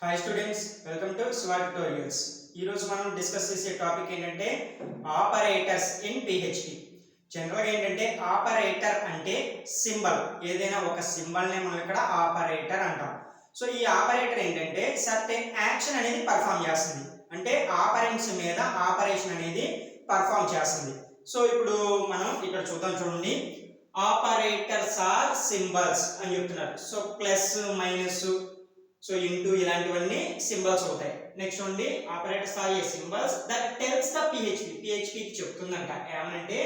Hi students, welcome to Siva tutorials. ఈ రోజు మనం డిస్కస్ చేసే టాపిక్ ఏంటంటే ఆపరేటర్స్ ఇన్ PHP. జనరల్ గా ఏంటంటే ఆపరేటర్ అంటే సింబల్, ఏదైనా ఒక సింబల్ నే మనం ఇక్కడ ఆపరేటర్ అంటాం. సో ఈ ఆపరేటర్ ఏంటంటే సర్టెన్ యాక్షన్ అనేది పర్ఫామ్ చేస్తుంది, అంటే ఆపరెంట్స్ మీద ఆపరేషన్ అనేది పర్ఫామ్ చేస్తుంది. సో ఇప్పుడు మనం ఇక్కడ చూద్దాం, చూడండి. ఆపరేటర్స్ ఆర్ సింబల్స్ అని చెప్తున్నారు. So plus minus, so into ఇలాంటివన్నీ సింబల్స్ అవుతాయి. నెక్స్ట్ ఉంది operators are a symbols that tells the PHP కి చెప్తుందంట ఏమనంటే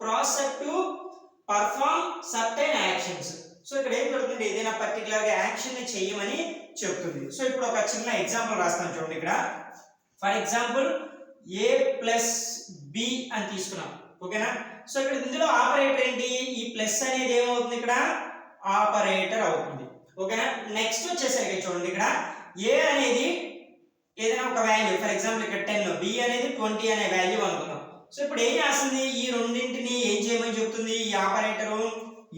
process to perform certain actions. So ఇక్కడ ఏం జరుగుతుంది, ఏదైనా పర్టికులర్ గా యాక్షన్ ని చేయమని చెప్తుంది. సో ఇప్పుడు ఒక చిన్న ఎగ్జాంపుల్ రాస్తాను చూడండి. ఇక్కడ for example a plus b అని తీసుకున్నాం, ఓకేనా. సో ఇక్కడ ఇందులో ఆపరేటర్ ఏంటి, ఈ ప్లస్ అనేది ఏమవుతుంది, ఇక్కడ ఆపరేటర్ అవుతుంది, ఓకేనా. నెక్స్ట్ వచ్చేసరికి చూడండి, ఇక్కడ a అనేది ఏదైనా ఒక వాల్యూ, ఫర్ ఎగ్జాంపుల్ ఇక్కడ 10, b అనేది 20 అనే వాల్యూ అనుకుందాం. సో ఇప్పుడు ఏం చేస్తుంది, ఈ రెండింటిని ఏం చేయమని చెప్తుంది, ఈ ఆపరేటర్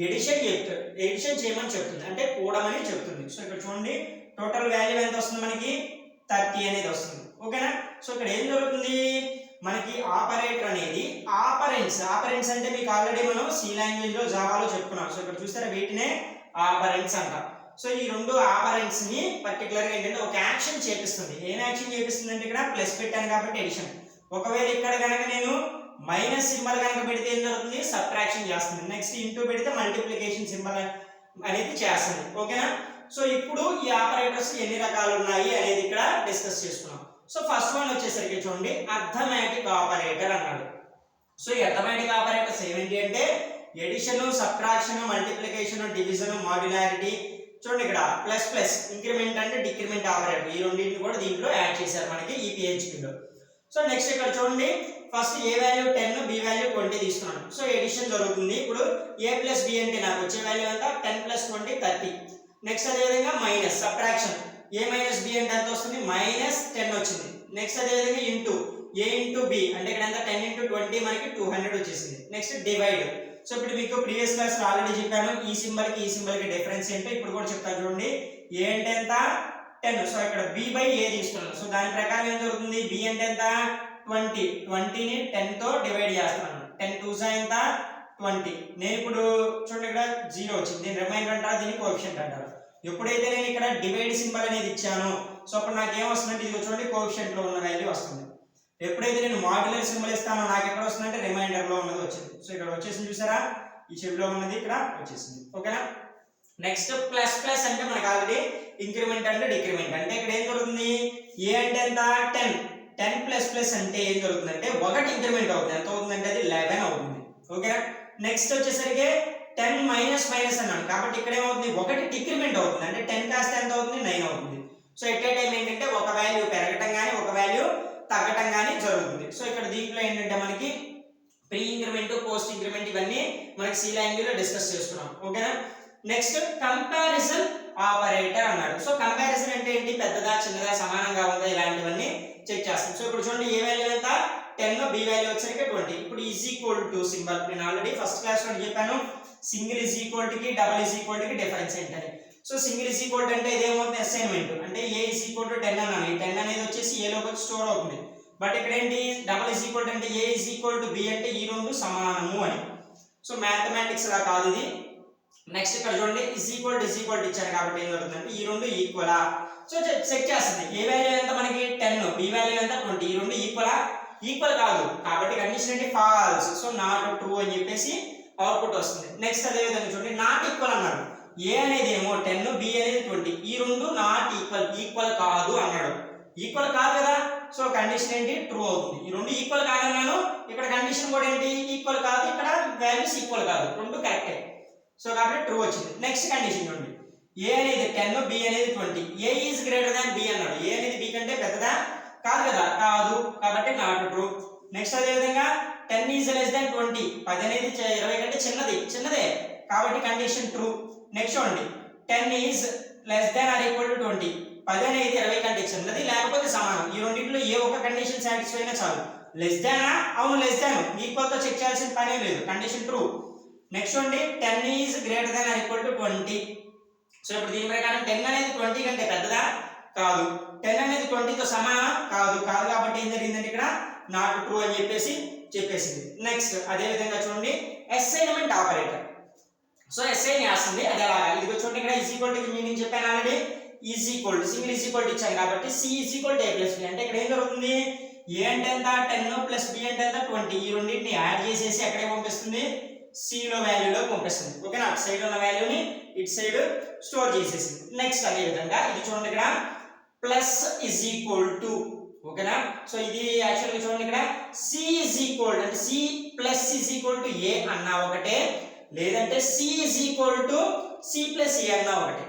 ఎడిషన్ చేయమని చెప్తుంది, అంటే కూడమని చెప్తుంది. సో ఇక్కడ చూడండి టోటల్ వాల్యూ ఎంత వస్తుంది, మనకి 30 అనేది వస్తుంది, ఓకేనా. సో ఇక్కడ ఏం జరుగుతుంది, మనకి ఆపరేటర్ అనేది ఆపరెంట్స్ అంటే మీకు ఆల్రెడీ మనం సి లాంగ్వేజ్ లో జావాలో చెప్పుకున్నాం. సో ఇక్కడ చూస్తారా, వీటినే ఆపరెంట్స్ అంటాం. సో ఈ రెండు ఆపరెంట్స్ ని పర్టికులర్ గా ఏంటంటే ఒక యాక్షన్ చేపిస్తుంది. ఏం యాక్షన్ చేపిస్తుంది అంటే ఇక్కడ ప్లస్ పెట్టాను కాబట్టి ఎడిషన్. ఒకవేళ ఇక్కడ కనుక నేను మైనస్ సింబల్ కనుక పెడితే ఏం జరుగుతుంది, సబ్ట్రాక్షన్ చేస్తుంది. నెక్స్ట్ ఇంటూ పెడితే మల్టిప్లికేషన్ సింబల్ అనేది చేస్తుంది, ఓకేనా. సో ఇప్పుడు ఈ ఆపరేటర్స్ ఎన్ని రకాలు ఉన్నాయి అనేది ఇక్కడ డిస్కస్ చేసుకున్నాం. సో ఫస్ట్ వన్ వచ్చేసరికి చూడండి అర్థమెటిక్ ఆపరేటర్ అన్నాడు. సో ఈ అర్థమెటిక్ ఆపరేటర్స్ ఏమిటి అంటే addition, subtraction, multiplication, division, modularity. చూడండి ఇక్కడ plus plus, increment and decrement operator, ఈ రెండింటిని కూడా దీంట్లో యాడ్ చేశారు మనకి ఈ PHP లో. సో నెక్స్ట్ ఇక్కడ చూడండి, ఫస్ట్ ఏ వాల్యూ 10, b వాల్యూ 20 తీసుకున్నాను. సో ఎడిషన్ జరుగుతుంది. ఇప్పుడు a ప్లస్ b అంటే నాకు వచ్చే వాల్యూ ఎంత, 10 ప్లస్ 20 30. నెక్స్ట్ అదే విధంగా minus subtraction, a minus b అంటే ఎంత వస్తుంది, మైనస్ 10 వచ్చింది. నెక్స్ట్ అదే విధంగా ఇంటూ a ఇంటూ b అంటే ఇక్కడ ఎంత 10 ఇంటూ 20 మనకి 200 వచ్చేసింది. Next divide. సో ఇప్పుడు మీకు ప్రీవియస్ క్లాస్ లో ఆల్రెడీ చెప్పాను ఈ సింబల్ కి డిఫరెన్స్ ఏంటో ఇప్పుడు కూడా చెప్తాను చూడండి. a అంటే ఎంత 10, సో ఇక్కడ b బై a తీసుకున్నాను. సో దాని ప్రకారం ఏం జరుగుతుంది, b అంటే ఎంత 20 ని 10 తో డివైడ్ చేస్తున్నాను. 10 2 ఎంత 20. నేను ఇప్పుడు చూడండి ఇక్కడ 0 వచ్చింది, దీని రిమైండర్ అంటారు, దీన్ని కోఎఫిషియంట్ అంటారు. ఎప్పుడైతే నేను ఇక్కడ డివైడ్ సింబల్ అనేది ఇచ్చానో సో అప్పుడు నాకు ఏం వస్తుందంటే ఇది చూడండి కోఎఫిషియంట్ లో ఉన్న వాల్యూ వస్తుంది. ఎప్పుడైతే నేను మాడ్యులర్ సింబల్ ఇస్తానో నాకు ఎక్కడ వస్తుందంటే రిమైండర్ లో ఉన్నది వచ్చింది. సో ఇక్కడ వచ్చేసింది చూసారా, ఈ చెవిలో ఉన్నది ఇక్కడ వచ్చేసింది, ఓకేనా. నెక్స్ట్ ప్లస్ ప్లస్ అంటే మనకు ఆల్రెడీ ఇంక్రిమెంట్ అండ్ డిక్రిమెంట్. అంటే ఇక్కడ ఏం జరుగుతుంది, ఏ అంటే ఎంత 10 ప్లస్ ప్లస్ అంటే ఏం జరుగుతుందంటే ఒకటి ఇంక్రిమెంట్ అవుతుంది. ఎంత అవుతుందంటే అది 11 అవుతుంది, ఓకేనా. నెక్స్ట్ వచ్చేసరికి 10 మైనస్ మైనస్ అన్నాను కాబట్టి ఇక్కడ ఏమవుతుంది, ఒకటి డిక్రిమెంట్ అవుతుంది, అంటే 10 కాస్త ఎంత అవుతుంది 9 అవుతుంది. సో ఎట్ ఏ టైం ఏంటంటే ఒక వాల్యూ పెరగటం కానీ ఒక వాల్యూ తగ్గటం కానీ జరుగుతుంది. సో ఇక్కడ దీంట్లో ఏంటంటే మనకి ప్రీ ఇంక్రిమెంట్, పోస్ట్ ఇంక్రిమెంట్ ఇవన్నీ మనకి సి లాంగ్వేజ్ లో డిస్కస్ చేసుకున్నాం, ఓకేనా. నెక్స్ట్ కంపారిజన్ ఆపరేటర్ అన్నాడు. సో కంపారిజన్ అంటే ఏంటి, పెద్దదా చిన్నదా సమానంగా ఉందా ఇలాంటివన్నీ చెక్ చేస్తాం. సో ఇప్పుడు చూడండి ఏ వాల్యూ ఎంత 10, b వాల్యూ వచ్చరికి 20. ఇప్పుడు ఈజ్ ఈక్వల్ టు సింబల్ నేను ఆల్రెడీ ఫస్ట్ క్లాస్ లో చెప్పాను, సింగిల్ ఈజ్ ఈక్వల్ కి డబుల్ ఈజ్ ఈక్వల్ కి డిఫరెన్స్ ఏంటని. సో సింగిల్ ఈజ్ ఈక్వల్ అంటే ఇదేమవుతుంది అసైన్మెంట్, అంటే a ఈజ్ ఈక్వల్ టు 10 అన్నాను. ఈ 10 అనేది వచ్చేసి a లోకి స్టోర్ అవుతుంది. బట్ ఇక్కడ ఏంటి డబుల్ ఈజ్ ఈక్వల్ అంటే a is equal to b అంటే ఈ రెండు సమానము అని. సో మ్యాథమెటిక్స్ లా కాదు ఇది. నెక్స్ట్ ఇక్కడ చూడండి ఈజ్ ఈక్వల్ టు ఇచ్చారు కాబట్టి ఏం జరుగుతుందంటే ఈ రెండు ఈక్వలా. సో చెక్ చేస్తుంది ఏ వాల్యూ ఎంత మనకి 10, b వాల్యూ ఎంత 20, ఈ రెండు ఈక్వల్ కాదు కాబట్టి కండిషన్ ఏంటి ఫాల్స్. సో నాట్ ట్రూ అని చెప్పేసి అవుట్పుట్ వస్తుంది. నెక్స్ట్ అదే విధంగా చూడండి నాట్ ఈక్వల్ అన్నాడు. a అనేది ఏమో 10, b అనేది 20, ఈ రెండు నాట్ ఈక్వల్ కాదు అన్నాడు. ఈక్వల్ కాదు కదా, సో కండిషన్ ఏంటి ట్రూ అవుతుంది. ఈ రెండు ఈక్వల్ కాదన్నాను, ఇక్కడ కండిషన్ కూడా ఏంటి ఈక్వల్ కాదు, ఇక్కడ వాల్యూస్ ఈక్వల్ కాదు, రెండు కరెక్టే. సో కాబట్టి ట్రూ వచ్చింది. నెక్స్ట్ కండిషన్ చూడండి a అనేది 10, b అనేది 20, a is greater than b అన్నాడు. a అనేది b కంటే పెద్దదా కాదు కదా, కాదు కాబట్టి నాట్ ట్రూ. నెక్స్ట్ అదే విధంగా 10 ఈజ్ లెస్ దాన్ 20, 10 అనేది 20 కంటే చిన్నదే కాబట్టి కండిషన్ ట్రూ. నెక్స్ట్ చూడండి 10 is less than or equal to 20, 10 అనేది 20 కంటే చిన్నది లేకపోతే సమానం. ఈ రెండింటిలో ఏ ఒక్క కండిషన్ సాటిస్ఫై అయినా చాలు. లెస్ దానా, అవును లెస్ దాన్, ఈక్వల్ తో చెక్ చేయాల్సిన పనే లేదు, కండిషన్ ట్రూ. నెక్స్ట్ చూడండి 10 is greater than or equal to 20. So ఇప్పుడు దీని ప్రకారం 10 అనేది 20 కంటే పెద్దదా కాదు. 10 అనేది 20తో సమానం కాదు. కాదు కాబట్టి ఏం జరిగిందంటే ఇక్కడ నాట్ ట్రూ అని చెప్పేసింది. నెక్స్ట్ అదే విధంగా చూడండి అసైన్మెంట్ ఆపరేటర్. సో అసైన్ చేస్తుంది అది అలాగా. ఇది చూడండి ఇక్కడ ఈజ్ ఈక్వల్ టు మీనింగ్ చెప్పాను already. Is equal to single is equal to ఇచ్చాను కాబట్టి C is equal to A plus B అంటే ఇక్కడ ఏం జరుగుతుంది, ఏ అంటే ఎంత 10 ప్లస్ బి అంటే ఎంత 20. ఈ రెండింటిని యాడ్ చేసేసి ఎక్కడికి పంపిస్తుంది, సి లో వాల్యూలో పంపిస్తుంది. ఓకేనా, అటు సైడ్ ఉన్న వాల్యూని ఇటు సైడ్ స్టోర్ చేసేసింది. నెక్స్ట్ అదే విధంగా ఇది చూడండి ఇక్కడ ప్లస్ ఈజ్ ఈక్వల్ టు. ఓకేనా, సో ఇది యాక్చువల్గా చూడండి ఇక్కడ C is equal to C plus is equal to A అన్నా ఒకటే, లేదంటే C is equal to C plus A అన్నా ఒకటే.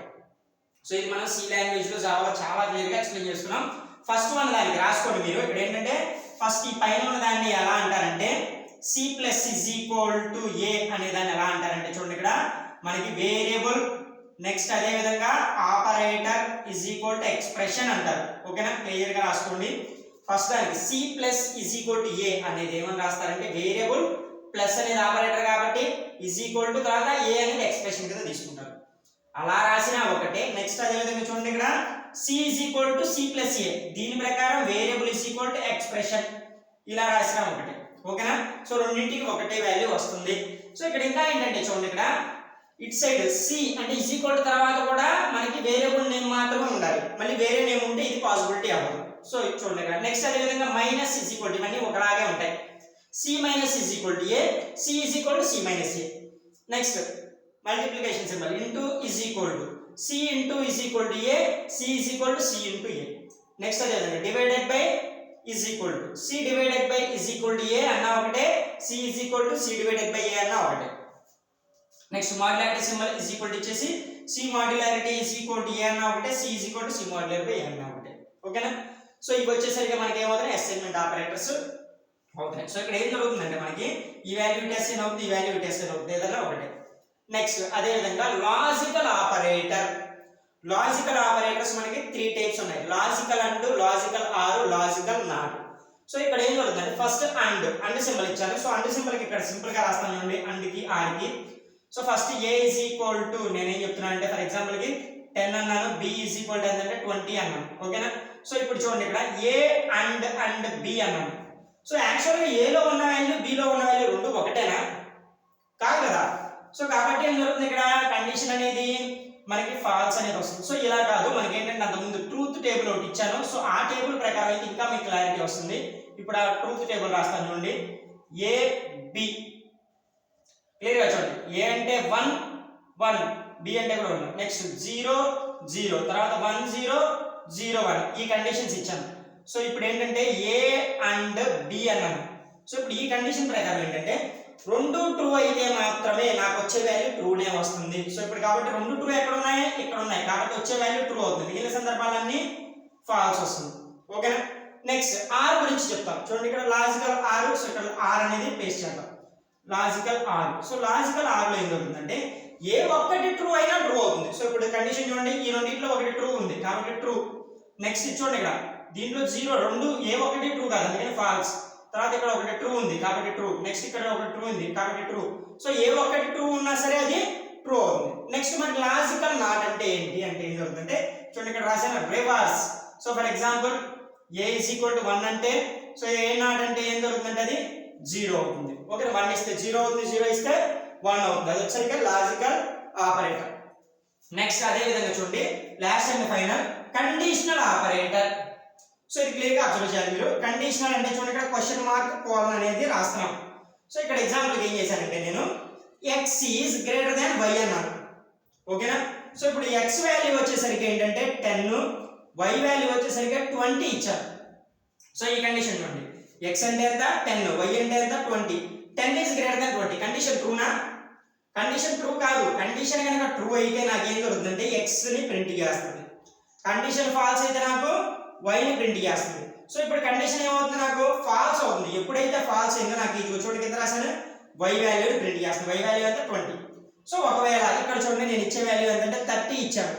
సో ఇది మనం సి లాంగ్వేజ్ లో చాలా క్లియర్ గా ఎక్స్ప్లెయిన్ చేస్తున్నాం. ఫస్ట్ ఉన్న దానికి రాసుకోండి మీరు. ఇక్కడ ఏంటంటే ఫస్ట్ ఈ పైన ఉన్న దాన్ని ఎలా అంటారంటే C plus is equal to A అనే దాన్ని ఎలా అంటారంటే చూడండి ఇక్కడ మనకి వేరియబుల్, నెక్స్ట్ అదే విధంగా operator is equal to expression అంటారు. ఓకేనా, క్లియర్ గా రాసుకోండి. ఫస్ట్ దానికి C plus is equal to A అనేది ఏమని రాస్తారంటే వేరియబుల్, ప్లస్ అనేది ఆపరేటర్ కాబట్టి ఈజ్ ఈక్వల్ టు తర్వాత ఏ అనేది ఎక్స్ప్రెషన్ కింద తీసుకుంటారు. అలా రాసినా ఒకటే. నెక్స్ట్ అదే విధంగా చూడండి ఇక్కడ C is equal to C plus A, దీని ప్రకారం variable is equal to expression ఇలా రాసినా ఒకటే. ఓకేనా, సో రెండింటికి ఒకటే వాల్యూ వస్తుంది. సో ఇక్కడ ఇంకా ఏంటంటే చూడండి ఇక్కడ ఇట్ సైడ్ సి అంటే ఈజ్ ఈక్వల్ టు తర్వాత కూడా మనకి వేరియబుల్ నేమ్ మాత్రమే ఉండాలి, మళ్ళీ వేరే నేమ్ ఉంటే ఇది పాసిబిలిటీ అవ్వదు. సో చూడండి ఇక్కడ నెక్స్ట్ అదే విధంగా మైనస్ ఈజ్ ఈక్వల్ టు ఇవన్నీ ఒకలాగే ఉంటాయి. C minus is equal to A, C is equal to C minus A. Next multiplication symbol into is equal to C into is equal to A, C is equal to C into A. Next అదే విధంగా divided by is equal to C divided by is equal to A అన్నా ఒకటే, C is equal to C divided by A అన్నా ఒకటే. Next modularity symbol is equal to ఇచ్చేసి C modularity is equal to A అన్నా ఒకటే, C is equal to C modular by A అన్నా ఒకటే. ఓకేనా, సో ఇవి వచ్చేసరికి మనకి ఏమవుతాయి అసైన్మెంట్ ఆపరేటర్స్ అవుతాయి. సో ఇక్కడ ఏం జరుగుతుందంటే మనకి ఈ వాల్యూ టెస్ట్ అవుతుంది, ఈ వాల్యూ టెస్ట్ అవుతుంది, ఏదైనా ఒకటే. నెక్స్ట్ అదే విధంగా లాజికల్ ఆపరేటర్. లాజికల్ ఆపరేటర్స్ మనకి 3 టైప్స్ ఉన్నాయి. Logical and, logical are, logical not. So ఇక్కడ ఏం జరుగుతుందంటే ఫస్ట్ అండ్ సింబల్ ఇచ్చాను. సో అండ్ సింబల్ కి ఇక్కడ సింపుల్ గా రాస్తాను చూడండి, అండ్ కి ఆర్ కి. So first A is equal to నేనేం చెప్తున్నాను అంటే ఫర్ ఎగ్జాంపుల్ కి 10 అన్నాను, బి ఈజ్ ఈక్వల్ టు అంటే 20 అన్నాను. ఓకేనా, సో ఇప్పుడు చూడండి ఇక్కడ ఏ అండ్ బి అన్నాను. సో యాక్చువల్గా ఏలో ఉన్న వాల్యూ బిలో ఉన్న వాల్యూ రెండు ఒకటేనా, కాదు కదా. సో కాబట్టి ఏం జరుగుతుంది ఇక్కడ కండిషన్ అనేది మనకి ఫాల్స్ అనేది వస్తుంది. సో ఇలా కాదు, మనకి ఏంటంటే అంతకుముందు ట్రూత్ టేబుల్ ఒకటి ఇచ్చాను. సో ఆ టేబుల్ ప్రకారం అయితే ఇంకా మీకు క్లారిటీ వస్తుంది. ఇప్పుడు ఆ ట్రూత్ టేబుల్ రాస్తాను చూడండి. ఏ బి క్లియర్గా చూడండి. ఏ అంటే 1 1, బి అంటే కూడా 1, నెక్స్ట్ 0 0, తర్వాత 1 0 0 1 ఈ కండిషన్స్ ఇచ్చాను. సో ఇప్పుడు ఏంటంటే ఏ అండ్ బి అన్నాను. సో ఇప్పుడు ఈ కండిషన్ ప్రకారం ఏంటంటే రెండు ట్రూ అయితే మాత్రమే నాకు వచ్చే వాల్యూ ట్రూనే వస్తుంది. సో ఇప్పుడు కాబట్టి రెండు ట్రూ ఎక్కడ ఉన్నాయి, ఇక్కడ ఉన్నాయి కాబట్టి వచ్చే వాల్యూ ట్రూ అవుతుంది. మిగిలిన సందర్భాలన్నీ ఫాల్స్ వస్తుంది. ఓకేనా, నెక్స్ట్ ఆర్ గురించి చెప్తాం చూడండి. ఇక్కడ లాజికల్ ఆర్, సో ఇక్కడ ఆర్ అనేది పేస్ట్ చేద్దాం. Logical are. So logical are లో ఏం జరుగుతుందంటే ఏ ఒక్కటి ట్రూ అయినా ట్రూ అవుతుంది. సో ఇప్పుడు కండిషన్ చూడండి, ఈ రెండింటిలో ఒకటి ట్రూ ఉంది కాబట్టి ట్రూ. నెక్స్ట్ చూడండి ఇక్కడ దీంట్లో 0 రెండు ఏ ఒకటి ట్రూ కాదు అందుకని ఫాల్స్. తర్వాత ఇక్కడ ఒకటి ట్రూ ఉంది కాబట్టి ట్రూ. నెక్స్ట్ ఇక్కడ ఒకటి ట్రూ ఉంది కాబట్టి ట్రూ. సో ఏ ఒక్కటి ట్రూ ఉన్నా సరే అది ట్రూ అవుతుంది. నెక్స్ట్ మనకి లాజికల్ నాట్ అంటే ఏంటి అంటే ఏం జరుగుతుందంటే చూడండి ఇక్కడ రాసిన reverse. So for example A is equal to 1 అంటే సో ఏ నాట్ అంటే ఏం జరుగుతుందంటే అది 0 అవుతుంది. ఓకే, 1 ఇస్తే 0 అవుతుంది, 0 ఇస్తే 1 అవుతుంది. అది వచ్చేసరికి లాజికల్ ఆపరేటర్. నెక్స్ట్ అదే విధంగా చూడండి last and final conditional operator. So ఇది క్లియర్ గా అబ్జర్వ్ చేయాలి మీరు. కండిషనల్ అంటే చూడండి ఇక్కడ క్వశ్చన్ మార్క్ కోలన్ అనేది రాస్తున్నాం. సో ఇక్కడ ఎగ్జాంపుల్ ఏం చేశానంటే నేను x is greater than y అన్నాను. ఓకేనా, సో ఇప్పుడు x వాల్యూ వచ్చేసరికి ఏంటంటే 10, y వాల్యూ వచ్చేసరికి 20 ఇచ్చారు. సో ఈ కండిషన్ చూడండి, x అంటే ఎంత 10, y అంటే ఎంత 20. 10 ఈజ్ గ్రేటర్ దాన్ 20 కండిషన్ ట్రూనా? కండిషన్ ట్రూ కాదు. కండిషన్ కనుక ట్రూ అయితే నాకు ఏం జరుగుతుందంటే x ని ప్రింట్ చేస్తుంది. కండిషన్ ఫాల్స్ అయితే నాకు y ని ప్రింట్ చేస్తుంది. సో ఇప్పుడు కండిషన్ ఏమవుతుంది, నాకు ఫాల్స్ అవుతుంది. ఎప్పుడైతే ఫాల్స్ అయిందో నాకు ఇది చూడండి కింద రాసాను y వాల్యూని ప్రింట్ చేస్తుంది. y వాల్యూ అంటే 20. సో ఒకవేళ ఇక్కడ చూడండి నేను ఇచ్చే వాల్యూ ఎంతంటే 30 ఇచ్చాను.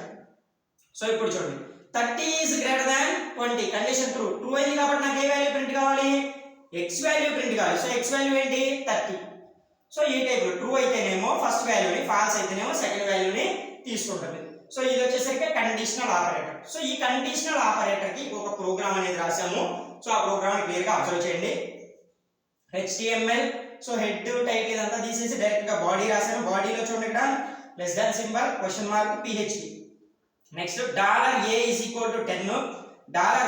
సో ఇప్పుడు చూడండి 30 is greater than 20 condition true. True అయింది కాబట్టి నాకు ఏ వాల్యూ ప్రింట్ కావాలి, x వాల్యూ ప్రింట్ కావాలి. సో x వాల్యూ ఏంటి 30. సో ఈ టైప్ ట్రూ అయితేనేమో ఫస్ట్ వాల్యూని, ఫాల్స్ అయితేనేమో సెకండ్ వాల్యూని తీసుకుంటుంది. సో ఇది వచ్చేసరికి కండిషనల్ ఆపరేటర్. సో ఈ కండిషనల్ ఆపరేటర్ కి ఒక ప్రోగ్రామ్ అనేది రాసాము. సో ఆ ప్రోగ్రామ్ క్లియర్ గా అబ్జర్వ్ చేయండి. HTML సో హెడ్ టైటిల్ ఇదంతా తీసేసి డైరెక్ట్ గా బాడీ రాసాను. బాడీలో చూడండి ఇక్కడ less than symbol question mark PHP. Next $a is equal to 10,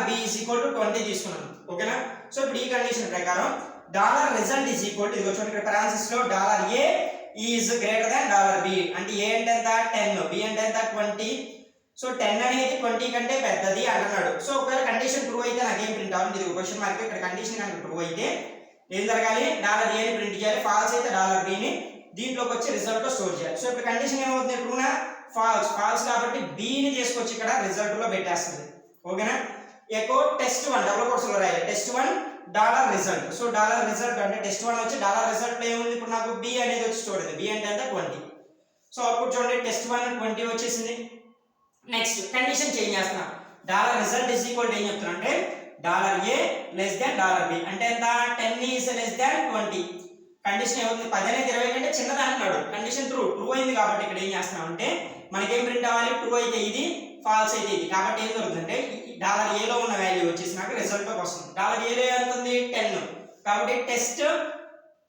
$b is equal to 20 తీసుకున్నాను. ఓకేనా? సో ఇప్పుడు ఈ కండిషన్ ప్రకారం $result is equal to ఇదిగో చూడండి ఇక్కడ parenthesis లో $a is greater than $b అంటే a అంటే ఎంత 10, b అంటే ఎంత 20. సో 10 అనేది 20 కంటే పెద్దది అంటున్నాడు. సో ఒకవేళ కండిషన్ ట్రూ అయితే నాకేం ప్రింట్ అవుతుంది? ఇది క్వశ్చన్ మార్క్. ఇక్కడ కండిషన్ కనుక ట్రూ అయితే ఏం జరగాలి? $a ని ప్రింట్ చేయాలి. ఫాల్స్ అయితే $b ని దీంట్లోకి వచ్చి రిజల్ట్ లో స్టోర్ చేయాలి. సో ఇప్పుడు కండిషన్ ఏమవుతుంది? ట్రూనా? ఫాల్స్. ఫాల్స్ కాబట్టి b ని తీసుకొచ్చి ఇక్కడ రిజల్ట్ లో పెట్టేస్తుంది. ఓకేనా? ఎకో test1 డబుల్ కోట్స్ లో రాయాలి. test1 $result. సో $result అంటే test1 వచ్చి $result లో ఏముంది? ఇప్పుడు నాకు b అనేది వచ్చి స్టోర్ అయింది. b అంటే ఎంత 20. సో అవుట్పుట్ చూడండి test1 20 వచ్చేసింది. నెక్స్ట్ కండిషన్ చేంజ్ చేస్తున్నా. $result is equal to ఏం చెప్తున్నా అంటే $a less than $b అంటే ఎంత 10 is less than 20. కండిషన్ ఏమవుతుంది? 10 అనేది 20 కంటే చిన్నది అంటున్నాడు. కండిషన్ ట్రూ అయింది కాబట్టి ఇక్కడ ఏం చేస్తున్నాం అంటే మనకేం ప్రింట్ అవ్వాలి? ట్రూ అయితే ఇది, ఫాల్స్ అయితే ఇది. కాబట్టి ఏం జరుగుతుందంటే $a లో ఉన్న వాల్యూ వచ్చేసి నాకు రిజల్ట్ లోకి వస్తుంది. $a లో ఎంత ఉంది? 10. కాబట్టి టెస్ట్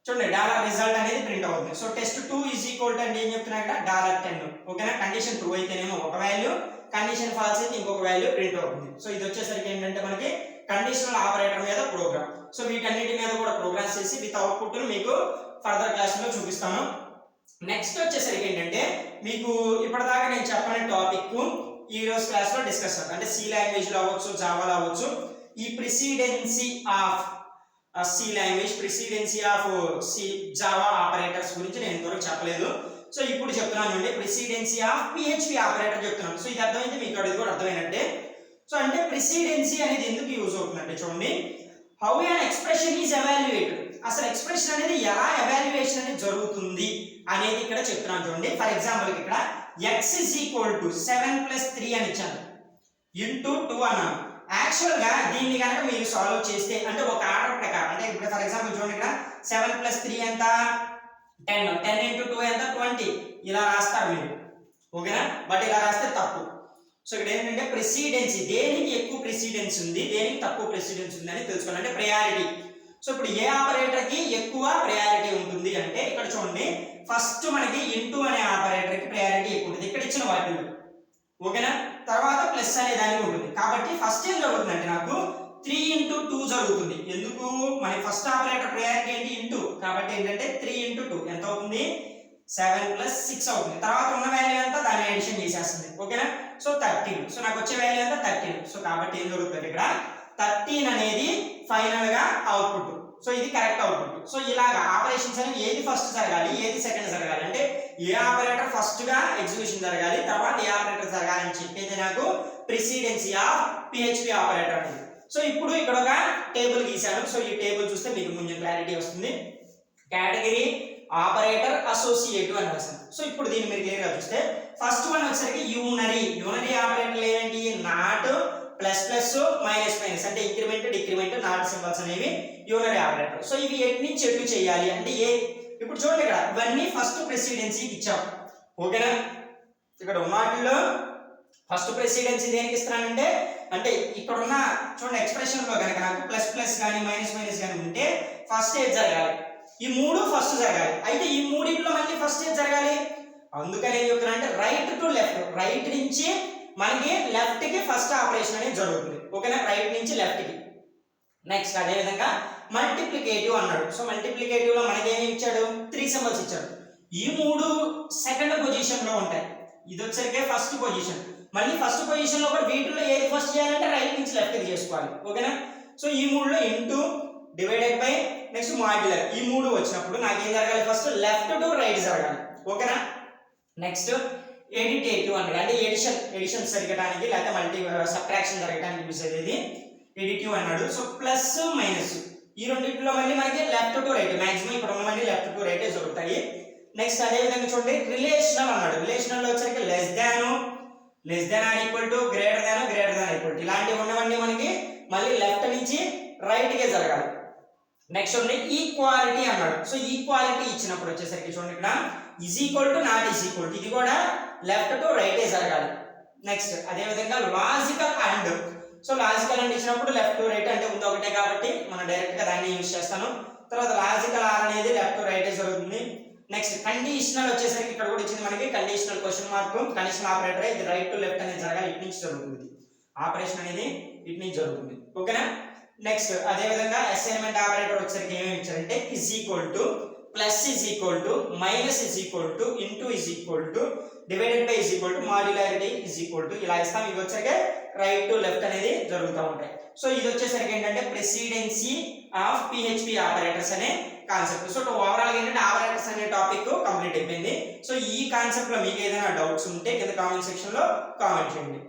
చూడండి $result అనేది ప్రింట్ అవుతుంది. So test2 is equal to అంటే ఏం చెప్తున్నా ఇక్కడ $10. ఓకేనా? కండిషన్ ట్రూ అయితేనేమో ఒక వాల్యూ, కండిషన్ ఫాల్స్ అయితే ఇంకొక వాల్యూ ప్రింట్ అవుతుంది. సో ఇది వచ్చేసరికి ఏంటంటే మనకి కండిషనల్ ఆపరేటర్ మీద ప్రోగ్రామ్. సో వీటన్నిటి మీద కూడా ప్రోగ్రామ్స్ చేసి విత్ అవుట్పుట్ మీకు ఫర్దర్ క్లాస్ లో చూపిస్తాను. నెక్స్ట్ వచ్చేసరికి ఏంటంటే మీకు ఇప్పటిదాకా నేను చెప్పని టాపిక్ ఈ రోజు క్లాస్ లో డిస్కస్ అవుతుంది. అంటే సి లాంగ్వేజ్ లో అవ్వచ్చు, జావాలో అవ్వచ్చు. ఈ precedence of C language, precedence of C Java operators గురించి నేను ఇంతవరకు చెప్పలేదు. సో ఇప్పుడు చెప్తున్నాను అండి ప్రెసిడెన్సీ ఆఫ్ PHP ఆపరేటర్ చెప్తున్నాను. సో ఇది అర్థమైంది మీకు, అది కూడా అర్థమైనట్టే. సో అంటే ప్రెసిడెన్సీ అనేది ఎందుకు యూజ్ అవుతుందంటే చూడండి, how an expression is evaluated. అసలు ఎక్స్ప్రెషన్ అనేది ఎలా ఎవాల్యుయేషన్ అనేది జరుగుతుంది అనేది ఇక్కడ చెప్తున్నాను చూడండి. ఫర్ ఎగ్జాంపుల్ ఇక్కడ x is equal to 7 plus 3 అని ఇచ్చాను ఇంటూ 2 అన్నాను. యాక్చువల్ గా దీన్ని కనుక మీరు సాల్వ్ చేస్తే అంటే ఒక ఆర్డర్ ప్రకారం అంటే ఇప్పుడు ఫర్ ఎగ్జాంపుల్ చూడండి ఇక్కడ 7 plus 3 ఎంత 10, 10 into 2 ఎంత 20 ఇలా రాస్తారు మీరు. ఓకేనా? బట్ ఇలా రాస్తే తప్పు. సో ఇక్కడ ఏంటంటే ప్రెసిడెన్సీ, దేనికి ఎక్కువ ప్రెసిడెన్స్ ఉంది, దేనికి తక్కువ ప్రెసిడెన్స్ ఉంది అని తెలుసుకోవాలి. అంటే ప్రయారిటీ. సో ఇప్పుడు ఏ ఆపరేటర్ కి ఎక్కువ ప్రయారిటీ ఉంటుంది అంటే ఇక్కడ చూడండి ఫస్ట్ మనకి ఇంటూ అనే ఆపరేటర్ కి ప్రయారిటీ ఎక్కువ ఉంటుంది ఇక్కడ ఇచ్చిన వాటిలో. ఓకేనా? తర్వాత ప్లస్ అనే దానికి ఉంటుంది. కాబట్టి ఫస్ట్ ఏం జరుగుతుందంటే నాకు 3 into 2 జరుగుతుంది. ఎందుకు? మన ఫస్ట్ ఆపరేటర్ ప్రయారిటీ ఏంటి? ఇంటూ. కాబట్టి ఏంటంటే 3 into 2 ఎంత అవుతుంది? 7 plus 6 అవుతుంది. తర్వాత ఉన్న వాల్యూ ఎంత దాన్ని అడిషన్ చేసేస్తుంది. ఓకేనా? సో 13. సో నాకు వచ్చే వాల్యూ ఎంత 13. సో కాబట్టి ఏం జరుగుతుంది ఇక్కడ 13 అనేది ఫైనల్ గా అవుట్పుట్. సో ఇది కరెక్ట్ అవుట్పుట్. సో ఇలాగా ఆపరేషన్స్ అనేవి ఏది ఫస్ట్ జరగాలి, ఏది సెకండ్ జరగాలి అంటే ఏ ఆపరేటర్ ఫస్ట్ గా ఎగ్జిక్యూషన్ జరగాలి, తర్వాత ఏ ఆపరేటర్ జరగాలి అని చెప్పేది నాకు ప్రెసిడెన్సీ ఆఫ్ PHP ఆపరేటర్ అనేది. సో ఇప్పుడు ఇక్కడ ఒక టేబుల్ గీసాను. సో ఈ టేబుల్ చూస్తే మీకు కొంచెం క్లారిటీ వస్తుంది. కేటగిరీ ఆపరేటర్ అసోసియేటివ్ అని రాశాను. సో ఇప్పుడు దీన్ని మీరు క్లియర్ గా చూస్తే ఫస్ట్ వన్ వచ్చేసరికి యూనరీ ఆపరేటర్లు ఏంటి? Not, plus plus, minus minus అంటే ఇంక్రిమెంట్, డిక్రిమెంట్, నాట్ సింబల్స్ అనేవి యూనరీ ఆపరేటర్. సో ఇవి ఎటు నుంచి ఎటు చేయాలి అంటే ఇప్పుడు చూడండి ఇక్కడ ఇవన్నీ ఫస్ట్ ప్రెసిడెన్సీకి ఇచ్చాం. ఓకేనా? ఇక్కడ ఉన్న వాటిల్లో ఫస్ట్ ప్రెసిడెన్సీ దేనికి ఇస్తున్నానంటే అంటే ఇక్కడ ఉన్న చూడండి ఎక్స్ప్రెషన్ లో కనుక నాకు ప్లస్ ప్లస్ కానీ మైనస్ మైనస్ కానీ ఉంటే ఫస్ట్ ఏది జరగాలి? ఈ మూడు ఫస్ట్ జరగాలి. అయితే ఈ మూడింటిలో మళ్ళీ ఫస్ట్ ఏది జరగాలి? అందుకని ఏం చెప్తున్నా అంటే రైట్ టు లెఫ్ట్, రైట్ నుంచి మనకి లెఫ్ట్ కి ఫస్ట్ ఆపరేషన్ అనేది జరుగుతుంది. ఓకేనా? రైట్ నుంచి లెఫ్ట్ కి. నెక్స్ట్ అదే విధంగా మల్టిప్లికేటివ్ అన్నాడు. సో మల్టిప్లికేటివ్ లో మనకి ఏమి ఇచ్చాడు? 3 సింబల్స్ ఇచ్చాడు. ఈ మూడు సెకండ్ పొజిషన్ లో ఉంటాయి. ఇది వచ్చేసరికి ఫస్ట్ పొజిషన్. మళ్ళీ ఫస్ట్ పొజిషన్ లో కూడా వీటిలో ఏది ఫస్ట్ చేయాలంటే రైట్ నుంచి లెఫ్ట్ కి చేసుకోవాలి. ఓకేనా? సో ఈ మూడులో into, divided by, next modular ఈ మూడు వచ్చినప్పుడు నాకు ఏం జరగాలి? ఫస్ట్ లెఫ్ట్ టు రైట్ జరగాలి. ఓకేనా? నెక్స్ట్ ఎడిటేటివ్ అన్నాడు. అంటే ఎడిషన్ జరగడానికి లేకపోతే మల్టీ సబ్ట్రాక్షన్ జరగడానికి యూజ్ అయ్యేది ఎడిటివ్ అన్నాడు. సో ప్లస్ మైనస్ ఈ రెండింటిలో మళ్ళీ మనకి లెఫ్ట్ టు రైట్, మాక్సిమం ఇక్కడ ఉన్నవన్నీ లెఫ్ట్ టు రైట్ జరుగుతాయి. నెక్స్ట్ అదే విధంగా చూడండి రిలేషనల్ అన్నాడు. రిలేషనల్ లో వచ్చరికి less than or equal to, greater than equal to ఇలాంటివి ఉన్నవన్నీ మనకి మళ్ళీ లెఫ్ట్ నుంచి రైట్ కే జరగాలి. నెక్స్ట్ ఉంది ఈక్వాలిటీ అన్నాడు. సో ఈక్వాలిటీ ఇచ్చినప్పుడు వచ్చేసరికి చూడండి ఇక్కడ is equal to not is equal to, ఇది కూడా లెఫ్ట్ టు రైటే జరగాలి. నెక్స్ట్ అదే విధంగా logical and, so logical and ఇచ్చినప్పుడు లెఫ్ట్ టు రైట్ అంటే ముందు ఒకటే కాబట్టి మనం డైరెక్ట్ గా దాన్ని యూజ్ చేస్తాను. తర్వాత లాజికల్ ఆర్ అనేది లెఫ్ట్ టు రైటే జరుగుతుంది. నెక్స్ట్ కండిషనల్ వచ్చేసరికి ఇక్కడ కూడా ఇచ్చింది మనకి conditional question mark, conditional operator, ఇది రైట్ టు లెఫ్ట్ అనేది జరగాలి, ఇటు నుంచి జరుగుతుంది ఆపరేషన్ అనేది, ఇటు నుంచి జరుగుతుంది. ఓకేనా. నెక్స్ట్ అదే విధంగా అసైన్మెంట్ ఆపరేటర్ వచ్చేసరికి ఏమేమి ఇచ్చారంటే is equal to, plus is equal to, minus is equal to, into is equal to, divided by is equal to, modularity is equal to, ఇలా ఇస్తాం. ఇవి వచ్చేసరికి రైట్ టు లెఫ్ట్ అనేది జరుగుతూ ఉంటాయి. సో ఇది వచ్చేసరికి ఏంటంటే ప్రెసిడెన్సీ ఆఫ్ పిహెచ్పి ఆపరేటర్స్ అనే కాన్సెప్ట్. సో ఓవరాల్ గా ఏంటంటే ఆపరేటర్స్ అనే టాపిక్ కంప్లీట్ అయిపోయింది. సో ఈ కాన్సెప్ట్ లో మీకు ఏదైనా డౌట్స్ ఉంటే కింద కామెంట్ సెక్షన్ లో కామెంట్ చేయండి.